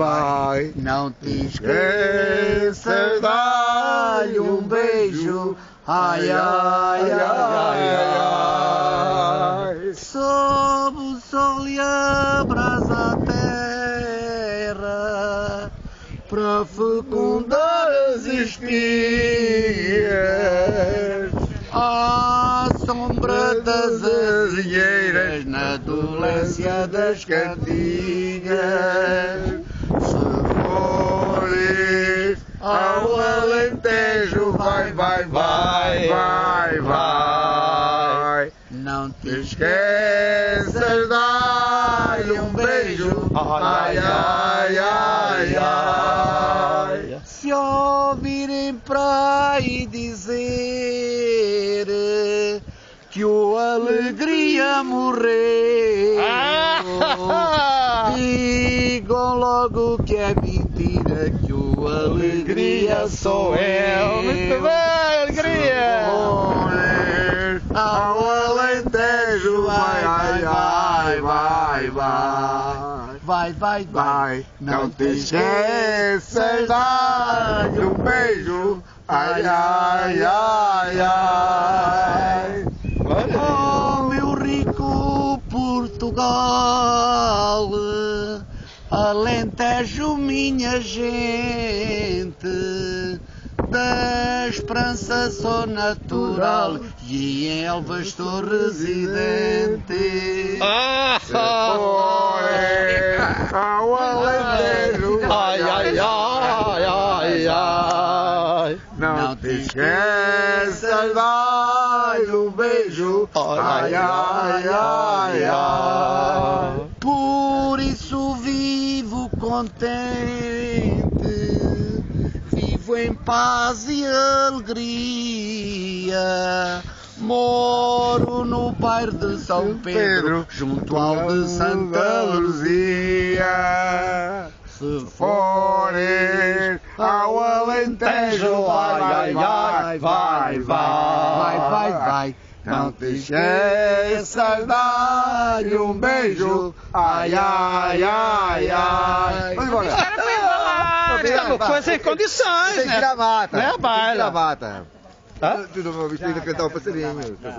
Vai, não te esqueças, dá-lhe um beijo, ai, ai, ai, ai. Sob o sol e abrasa a terra, para fecundar as espigas, à sombra das azinheiras, na dolência das cantigas. Se fores ao Alentejo, vai, vai, vai, vai, vai. Não te esqueças, dá-lhe um beijo, ai, ai, ai, ai. Se ouvirem para aí dizer que o Alegria morreu, digam logo que é mentira, que o Alegria sou eu. Muito bem, Alegria! Ao Alentejo, vai, vai, vai, vai, vai, vai, vai, vai. Não te esqueças, dá-lhe um beijo, ai, ai, ai, ai. Oh, meu rico Portugal, Alentejo, minha gente, da esperança sou natural e em Elvas estou residente. Se fores ao Alentejo, Ai, ai, ai, ai, ai. não te esqueças, dá-lhe um beijo, ai, ai, ai, ai. Por isso vivo contente, vivo em paz e alegria. Moro no bairro de São Pedro, junto ao de Santa Luzia. Se fores ao Alentejo, vai, vai, vai, vai, vai, vai, vai. Não te esqueças, dá-lhe um beijo, ai, ai, ai, ai. Vamos embora. Estamos com essas condições, Sem né? gravata. Né, Sem baila? gravata. Hã? Tudo meu vestido cantar o passarinho.